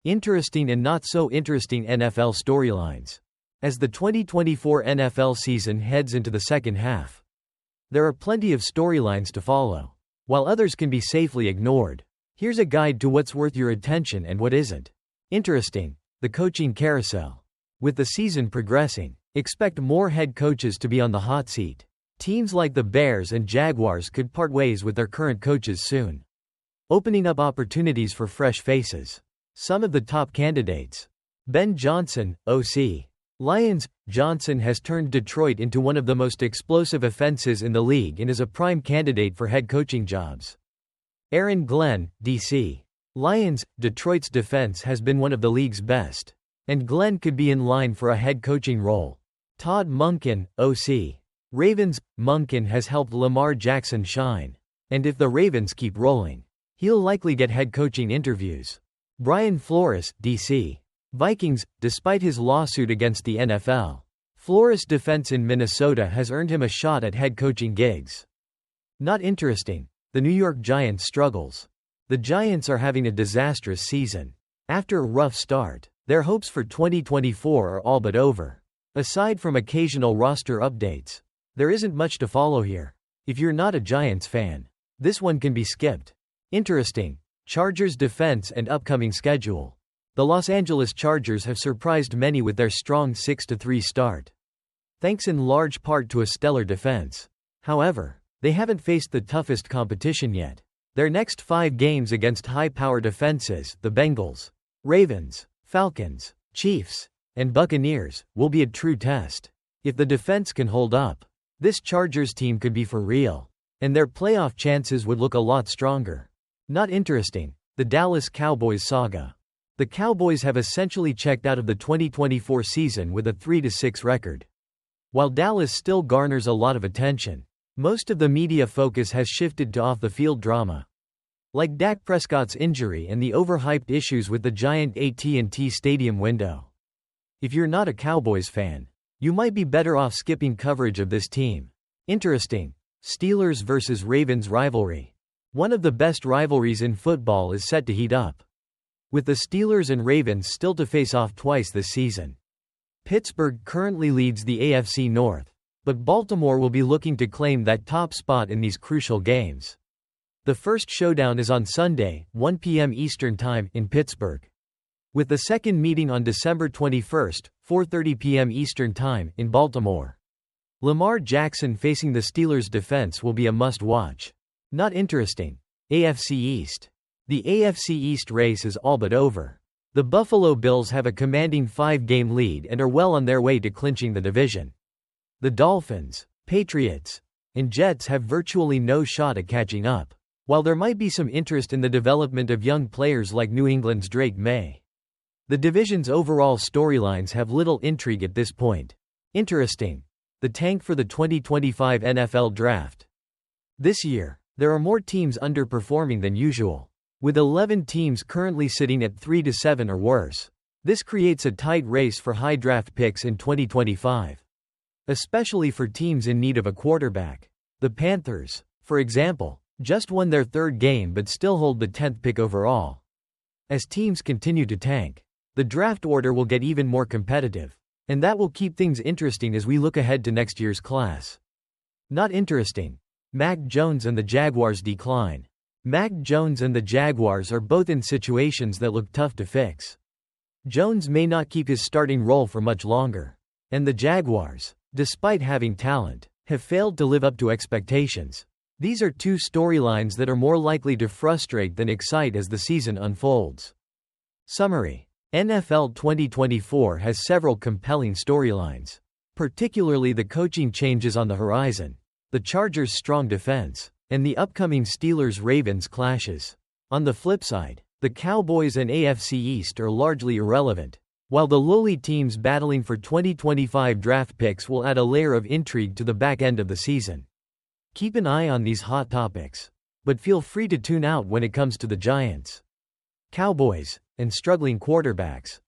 Interesting and not so interesting NFL storylines. As the 2024 NFL season heads into the second half, there are plenty of storylines to follow, while others can be safely ignored. Here's a guide to what's worth your attention and what isn't. Interesting. The coaching carousel. With the season progressing, expect more head coaches to be on the hot seat. Teams like the Bears and Jaguars could part ways with their current coaches soon, opening up opportunities for fresh faces. Some of the top candidates. Ben Johnson, OC. Lions. Johnson has turned Detroit into one of the most explosive offenses in the league and is a prime candidate for head coaching jobs. Aaron Glenn, DC. Lions. Detroit's defense has been one of the league's best, and Glenn could be in line for a head coaching role. Todd Monken, OC. Ravens. Monken has helped Lamar Jackson shine, and if the Ravens keep rolling, he'll likely get head coaching interviews. Brian Flores, DC. Vikings. Despite his lawsuit against the NFL, Flores' defense in Minnesota has earned him a shot at head coaching gigs. Not interesting. The New York Giants struggles. The Giants are having a disastrous season. After a rough start, their hopes for 2024 are all but over. Aside from occasional roster updates, there isn't much to follow here. If you're not a Giants fan, this one can be skipped. Interesting. Chargers defense and upcoming schedule. The Los Angeles Chargers have surprised many with their strong 6-3 start, thanks in large part to a stellar defense. However, they haven't faced the toughest competition yet. Their next 5 games against high-powered defenses, the Bengals, Ravens, Falcons, Chiefs, and Buccaneers, will be a true test. If the defense can hold up, this Chargers team could be for real, and their playoff chances would look a lot stronger. Not interesting. The Dallas Cowboys saga. The Cowboys have essentially checked out of the 2024 season with a 3-6 record. While Dallas still garners a lot of attention, most of the media focus has shifted to off-the-field drama, like Dak Prescott's injury and the overhyped issues with the giant AT&T Stadium window. If you're not a Cowboys fan, you might be better off skipping coverage of this team. Interesting. Steelers vs. Ravens rivalry. One of the best rivalries in football is set to heat up, with the Steelers and Ravens still to face off twice this season. Pittsburgh currently leads the AFC North, but Baltimore will be looking to claim that top spot in these crucial games. The first showdown is on Sunday, 1 p.m. Eastern Time, in Pittsburgh, with the second meeting on December 21, 4:30 p.m. Eastern Time, in Baltimore. Lamar Jackson facing the Steelers' defense will be a must-watch. Not interesting. AFC East. The AFC East race is all but over. The Buffalo Bills have a commanding 5-game lead and are well on their way to clinching the division. The Dolphins, Patriots, and Jets have virtually no shot at catching up, while there might be some interest in the development of young players like New England's Drake May. The division's overall storylines have little intrigue at this point. Interesting. The tank for the 2025 NFL Draft. This year, there are more teams underperforming than usual, with 11 teams currently sitting at 3-7 or worse. This creates a tight race for high draft picks in 2025, especially for teams in need of a quarterback. The Panthers, for example, just won their 3rd game but still hold the 10th pick overall. As teams continue to tank, the draft order will get even more competitive, and that will keep things interesting as we look ahead to next year's class. Not interesting. Mac Jones and the Jaguars decline. Mac Jones and the Jaguars are both in situations that look tough to fix. Jones may not keep his starting role for much longer, and the Jaguars, despite having talent, have failed to live up to expectations. These are two storylines that are more likely to frustrate than excite as the season unfolds. Summary. NFL 2024 has several compelling storylines, particularly the coaching changes on the horizon, the Chargers' strong defense, and the upcoming Steelers-Ravens clashes. On the flip side, the Cowboys and AFC East are largely irrelevant, while the lowly teams battling for 2025 draft picks will add a layer of intrigue to the back end of the season. Keep an eye on these hot topics, but feel free to tune out when it comes to the Giants, Cowboys, and struggling quarterbacks.